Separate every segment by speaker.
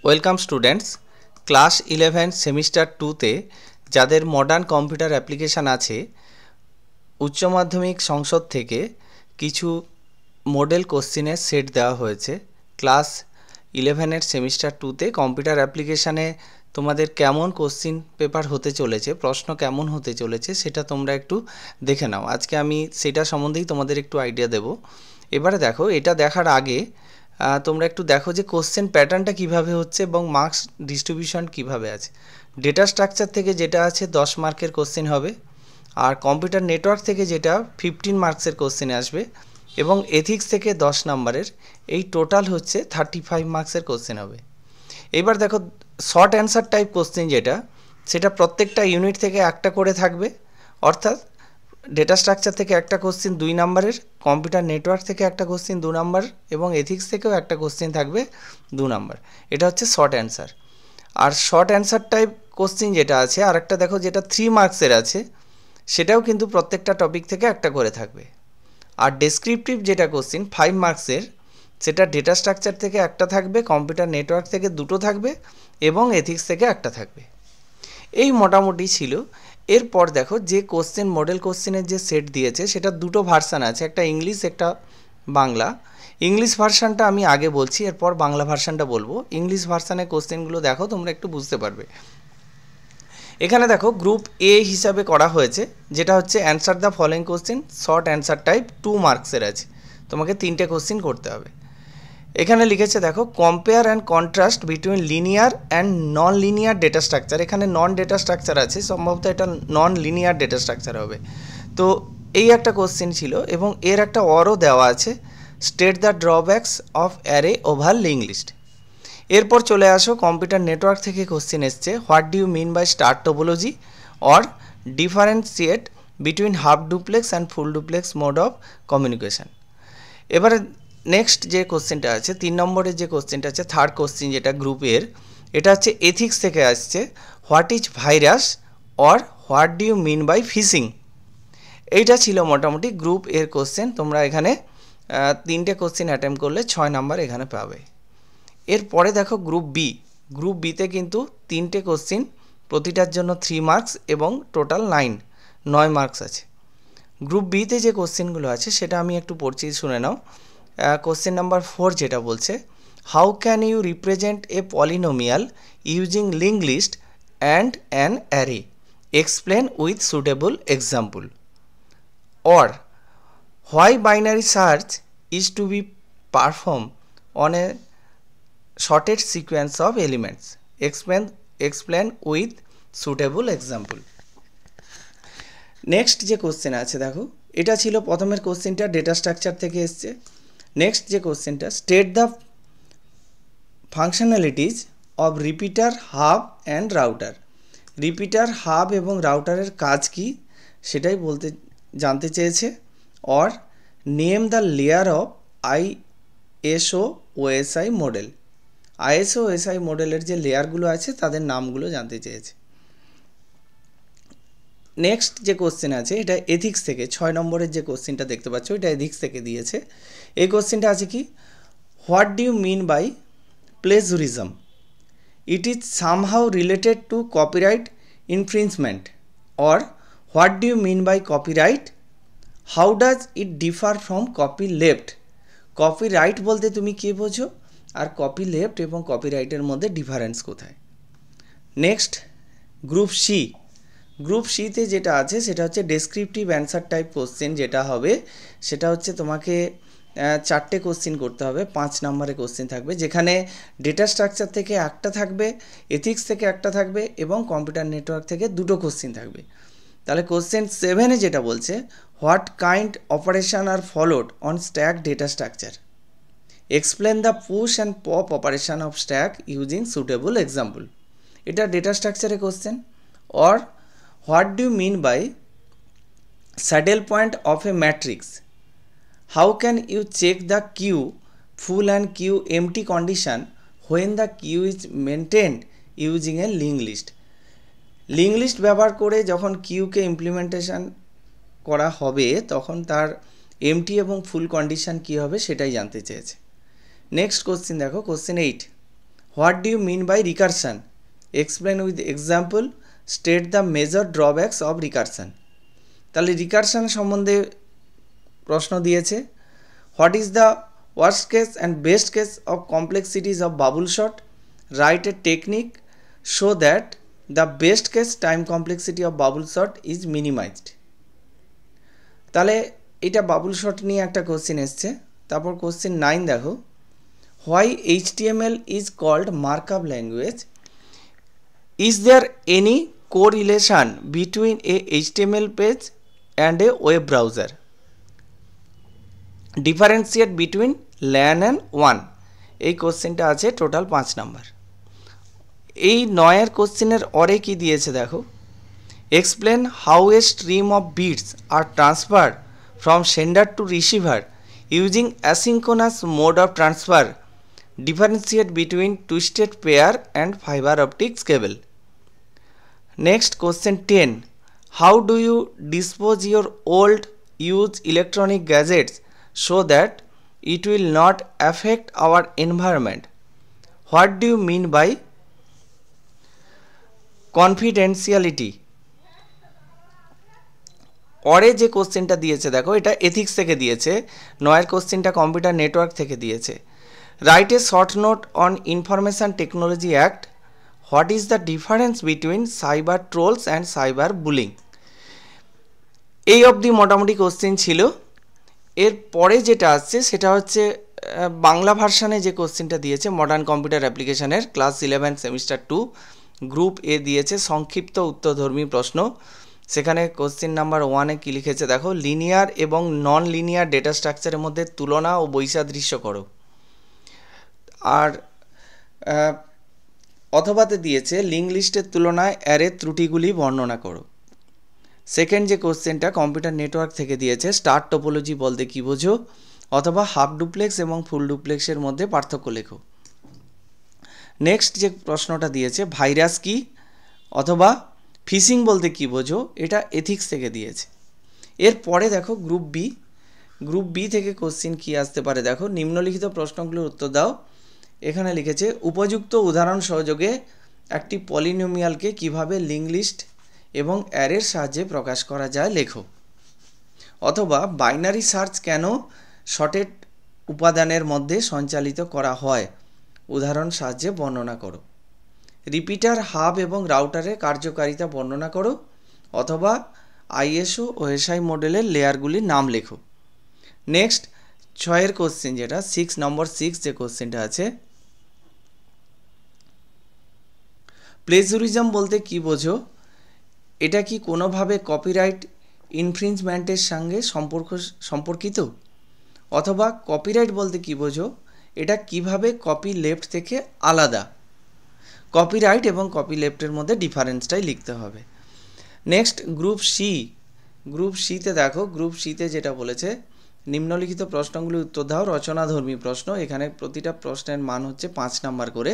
Speaker 1: Welcome students, class 11 semester 2তে যাদের modern computer application আছে, উচ্চ মাধ্যমিক সংসদ থেকে কিছু মডেল কোশ্চেনের সেট দেওয়া হয়েছে। ক্লাস 11-এর সেমিস্টার 2তে কম্পিউটার অ্যাপ্লিকেশানে তোমাদের কেমন কোশ্চিন পেপার হতে চলেছে, প্রশ্ন কেমন হতে চলেছে সেটা তোমরা একটু দেখে নাও। আজকে আমি সেটা সম্বন্ধেই তোমাদের একটু আইডিয়া দেব। এবারে দেখো, এটা দেখার আগে তোমরা একটু দেখো যে কোশ্চেন প্যাটার্নটা কিভাবে হচ্ছে এবং মার্কস ডিস্ট্রিবিউশন কিভাবে আছে। ডেটা স্ট্রাকচার থেকে যেটা আছে 10 মার্কের কোশ্চেন হবে, আর কম্পিউটার নেটওয়ার্ক থেকে যেটা 15 মার্কসের কোশ্চেন আসবে, এবং এথিক্স থেকে 10 নম্বরের, এই টোটাল হচ্ছে 35 মার্কসের কোশ্চেন হবে। এবার দেখো, শর্ট অ্যান্সার টাইপ কোশ্চেন যেটা, সেটা প্রত্যেকটা ইউনিট থেকে একটা করে থাকবে, অর্থাৎ ডেটা স্ট্রাকচার থেকে একটা কোশ্চেন 2 নম্বরের, কম্পিউটার নেটওয়ার্ক থেকে একটা কোশ্চেন 2 নম্বর, এবং এথিক্স থেকেও একটা কোশ্চেন থাকবে 2 নম্বর। এটা হচ্ছে শর্ট অ্যান্সার। আর শর্ট অ্যান্সার টাইপ কোশ্চেন যেটা আছে, আর একটা দেখো যেটা 3 মার্কসের আছে, সেটাও কিন্তু প্রত্যেকটা টপিক থেকে একটা করে থাকবে। আর ডেসক্রিপটিভ যেটা কোশ্চেন 5 মার্কসের, সেটা ডেটা স্ট্রাকচার থেকে একটা থাকবে, কম্পিউটার নেটওয়ার্ক থেকে 2টো থাকবে, এবং এথিক্স থেকে একটা থাকবে। এই মোটামুটি ছিল। এরপর দেখো, যে কোশ্চেন মডেল কোশ্চেনের যে সেট দিয়েছে সেটা দুটো ভার্সান আছে, একটা ইংলিশ একটা বাংলা। ইংলিশ ভার্সানটা আমি আগে বলছি, এরপর বাংলা ভার্সানটা বলবো। ইংলিশ ভার্সানের কোশ্চেনগুলো দেখো, তোমরা একটু বুঝতে পারবে। এখানে দেখো গ্রুপ এ হিসাবে করা হয়েছে, যেটা হচ্ছে answer the following question, short answer type 2 মার্কসের আছে, তোমাকে 3টে কোশ্চেন করতে হবে। এখানে লিখেছে দেখো, compare and contrast between linear and non linear data structure. এখানে নন ডেটা স্ট্রাকচার আছে, সম্ভবত এটা নন লিনিয়ার ডেটা স্ট্রাকচার হবে। তো এই একটা কোশ্চেন ছিল, এবং এর একটা অরও দেওয়া আছে, state the drawbacks of array over link list. এরপর চলে আসো, কম্পিউটার নেটওয়ার্ক থেকে কোশ্চেন এসছে, what do you mean by star topology or differentiate between half duplex and full duplex mode of communication. এবারে নেক্সট যে কোশ্চেনটা আছে, 3 নম্বরের যে কোশ্চেনটা আছে, থার্ড কোশ্চেন যেটা গ্রুপের, এটা হচ্ছে এথিক্স থেকে আসছে, what is virus or what do you mean by phishing. এইটা ছিল মোটামুটি গ্রুপ এর কোশ্চেন। তোমরা এখানে 3টে কোশ্চেন অ্যাটেম্প করলে 6 নাম্বার এখানে পাবে। এরপরে দেখো গ্রুপ বি। গ্রুপ বিতে কিন্তু 3টে কোশ্চেন, প্রতিটার জন্য 3 মার্কস, এবং টোটাল 9 মার্কস আছে। গ্রুপ বিতে যে কোশ্চেনগুলো আছে সেটা আমি একটু পড়ছি, শুনে নাও। কোশ্চেন নাম্বার 4 যেটা বলছে, how can you represent a polynomial using link list and an array, explain with suitable example. Or why binary search is to be perform on a sorted sequence of elements, explain with suitable example. Next যে question আছে দেখো, এটা ছিল প্রথমের কোশ্চেনটা, data structure থেকে এসছে। Next যে কোশ্চেনটা, state the functionalities of repeater, hub and router. Repeater, hub এবং রাউটারের কাজ কি সেটাই জানতে চেয়েছে। Or name the layer of ISO OSI model. ISO OSI মডেলের যে লেয়ারগুলো আছে তাদের নামগুলো জানতে চেয়েছে। নেক্সট যে কোশ্চেন আছে, এটা এথিক্স থেকে, 6 নম্বরের যে কোশ্চেনটা দেখতে পাচ্ছ, এটা এথিক্স থেকে দিয়েছে। এই কোশ্চেনটা আছে কি, what do you mean by plagiarism, it is somehow related to copyright infringement. Or what do you mean by copyright, how does it differ from copy left. Copyright বলতে তুমি কী বোঝো, আর কপি লেফট এবং কপিরাইটের মধ্যে ডিফারেন্স কোথায়। Next group C. Group সিতে যেটা আছে সেটা হচ্ছে ডেসক্রিপটিভ অ্যান্সার টাইপ কোশ্চেন। যেটা হবে সেটা হচ্ছে তোমাকে 4টে কোশ্চেন করতে হবে, 5 নম্বরে কোশ্চেন থাকবে, যেখানে ডেটা স্ট্রাকচার থেকে একটা থাকবে, এথিক্স থেকে একটা থাকবে, এবং কম্পিউটার নেটওয়ার্ক থেকে 2টো কোশ্চেন থাকবে। তাহলে কোশ্চেন 7-এ যেটা বলছে, what kind operation are followed on stack data structure, explain the push and pop operation of stack using suitable example. এটা ডেটা স্ট্রাকচারের কোশ্চেন। Or what do you mean by saddle point of a matrix, how can you check the queue full and queue empty condition when the queue is maintained using a link list. Link list ব্যবহার করে যখন কিউকে implementation করা হবে তখন তার MT এবং ফুল condition কী হবে সেটাই জানতে চেয়েছে। নেক্সট কোশ্চেন দেখো, question 8, what do you mean by recursion, explain with example, state the major drawbacks of recursion. তাহলে রিকারশন সম্বন্ধে প্রশ্ন দিয়েছে। What is the worst case and best case of complexities of bubble sort, write a technique show that the best case time complexity of bubble sort is minimized. তাহলে এটা Babul shot নিয়ে একটা question এসছে। তারপর question 9 দেখো, why HTML is called markup language, is there any correlation between a HTML page and a web browser, differentiate between LAN and ওয়ান। এই কোশ্চেনটা আছে টোটাল 5 নাম্বার। এই 9 কোশ্চেনের অরে কি দিয়েছে দেখো, explain how a stream of bits are transfer from sender to receiver using asynchronous mode of transfer, differentiate between twisted pair and fibre optics cable. Next question 10, how do you dispose your old use electronic gadgets so that it will not affect our environment, what do you mean by confidentiality? অরে যে কোশ্চেনটা দিয়েছে দেখো, এটা ethics থেকে দিয়েছে। 9 কোশ্চেনটা computer network থেকে দিয়েছে। Write a short note on information technology act, what is the difference between cyber trolls and cyber bullying. এই অবধি মোটামুটি কোশ্চেন ছিল। এর পরে যেটা আসছে সেটা হচ্ছে বাংলা ভার্সানে যে কোশ্চেনটা দিয়েছে মডার্ন কম্পিউটার অ্যাপ্লিকেশনের ক্লাস 11 সেমিস্টার 2 গ্রুপ এ দিয়েছে সংক্ষিপ্ত উত্তরধর্মী প্রশ্ন। সেখানে কোশ্চেন নাম্বার 1-এ কী লিখেছে দেখো, লিনিয়ার এবং নন লিনিয়ার ডেটা স্ট্রাকচারের মধ্যে তুলনা ও বৈসাদৃশ্য করো। আর অথবাতে দিয়েছে লিঙ্ক লিস্টের তুলনায় অ্যারের ত্রুটিগুলি বর্ণনা করো। সেকেন্ড যে কোশ্চেনটা কম্পিউটার নেটওয়ার্ক থেকে দিয়েছে, স্টার টোপোলজি বলতে কী বোঝো, অথবা হাফ ডুপ্লেক্স এবং ফুল ডুপ্লেক্সের মধ্যে পার্থক্য লেখো। নেক্সট যে প্রশ্নটা দিয়েছে, ভাইরাস কি অথবা ফিশিং বলতে কী বোঝো, এটা এথিক্স থেকে দিয়েছে। এরপরে দেখো গ্রুপ বি থেকে কোশ্চেন কী আসতে পারে দেখো, নিম্নলিখিত প্রশ্নগুলোর উত্তর দাও। এখানে লিখেছে উপযুক্ত উদাহরণ সহযোগে একটি পলিনোমিয়ালকে কিভাবে লিঙ্ক লিস্ট এবং অ্যারের সাহায্যে প্রকাশ করা যায় লেখো। অথবা বাইনারি সার্চ কেন শর্টেড উপাদানের মধ্যে সঞ্চালিত করা হয়, উদাহরণ সাহায্যে বর্ণনা করো। রিপিটার, হাব এবং রাউটারের কার্যকারিতা বর্ণনা করো। অথবা ISO ও SI মডেলের লেয়ারগুলির নাম লেখো। নেক্সট 6 কোশ্চেন যেটা 6 যে কোশ্চেনটা আছে, প্লেজুরিজম বলতে কী বোঝো, এটা কি কোনোভাবে কপিরাইট ইনফ্রিঞ্জমেন্টের সঙ্গে সম্পর্কিত? অথবা কপিরাইট বলতে কী বোঝো, এটা কিভাবে কপি লেফট থেকে আলাদা? কপিরাইট এবং কপি লেফটের মধ্যে ডিফারেন্সটাই লিখতে হবে। নেক্সট গ্রুপ সিতে দেখো, গ্রুপ সিতে যেটা বলেছে, নিম্নলিখিত প্রশ্নগুলি উত্তর দাও, রচনাধর্মী প্রশ্ন। এখানে প্রতিটা প্রশ্নের মান হচ্ছে 5 নাম্বার করে।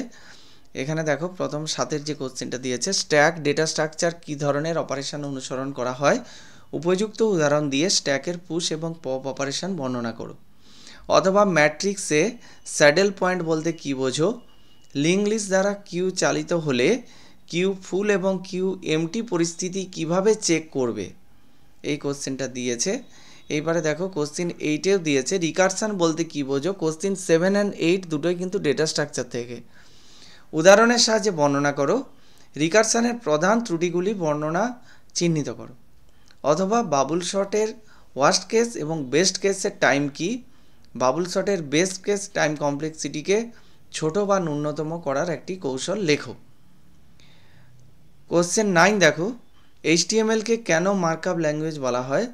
Speaker 1: এখানে দেখো প্রথম 7 যে কোশ্চেনটা দিয়েছে, স্ট্যাক ডেটা স্ট্রাকচার কী ধরনের অপারেশন অনুসরণ করা হয়, উপযুক্ত উদাহরণ দিয়ে স্ট্যাকের পুশ এবং পপ অপারেশন বর্ণনা করো। অথবা ম্যাট্রিক্সে স্যাডেল পয়েন্ট বলতে কী বোঝো, লিঙ্ক লিস্ট দ্বারা কিউ চালিত হলে কিউ ফুল এবং কিউ এমটি পরিস্থিতি কিভাবে চেক করবে, এই কোশ্চেনটা দিয়েছে। এইবারে দেখো কোশ্চেন 8-এও দিয়েছে, রিকারশন বলতে কী বোঝো। কোশ্চেন 7 and 8 দুটোই কিন্তু ডেটা স্ট্রাকচার থেকে। উদাহরণের সাহায্যে বর্ণনা করো। রিকারশনের প্রধান ত্রুটিগুলি বর্ণনা চিহ্নিত করো। অথবা বাবুল শটের ওয়ার্স্ট কেস এবং বেস্ট কেসের টাইম কি, বাবুল শটের বেস্ট কেস টাইম কমপ্লেক্সিটিকে ছোট বা ন্যূনতম করার একটি কৌশল লেখো। কোশ্চেন 9 দেখো, HTML-কে কেন মার্কআপ ল্যাঙ্গুয়েজ বলা হয়,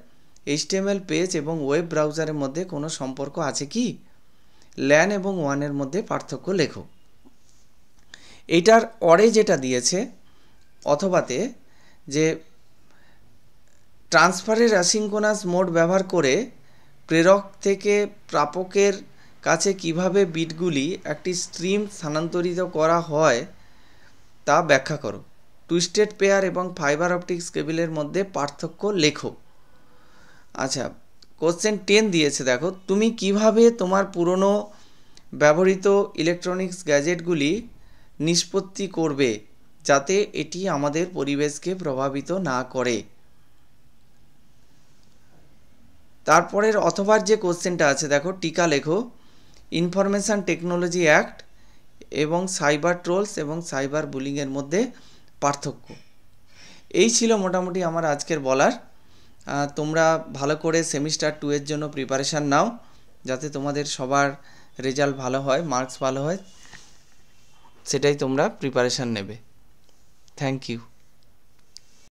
Speaker 1: HTML পেজ এবং ওয়েব ব্রাউজারের মধ্যে কোনো সম্পর্ক আছে কি, ল্যান এবং ওয়ানের মধ্যে পার্থক্য লেখো। এইটার অরে যেটা দিয়েছে অথবাতে, যে ট্রান্সফারের অ্যাসিঙ্কোনাস মোড ব্যবহার করে প্রেরক থেকে প্রাপকের কাছে কিভাবে বিটগুলি একটি স্ট্রিম স্থানান্তরিত করা হয় তা ব্যাখ্যা করো। টুইস্টেড পেয়ার এবং ফাইবার অপটিক্স কেবলের মধ্যে পার্থক্য লেখো। আচ্ছা, কোশ্চেন 10 দিয়েছে দেখো, তুমি কিভাবে তোমার পুরনো ব্যবহৃত ইলেকট্রনিক্স গ্যাজেটগুলি নিষ্পত্তি করবে যাতে এটি আমাদের পরিবেশকে প্রভাবিত না করে। তারপরের অথবার যে কোশ্চেনটা আছে দেখো, টিকা লেখো ইনফরমেশান টেকনোলজি অ্যাক্ট এবং সাইবার ট্রোলস এবং সাইবার বুলিংয়ের মধ্যে পার্থক্য। এই ছিল মোটামুটি আমার আজকের বলার। তোমরা ভালো করে সেমিস্টার 2 এর জন্য প্রিপারেশান নাও, যাতে তোমাদের সবার রেজাল্ট ভালো হয়, মার্কস ভালো হয়, সেটাই তোমরা প্রিপারেশান নেবে। Thank you.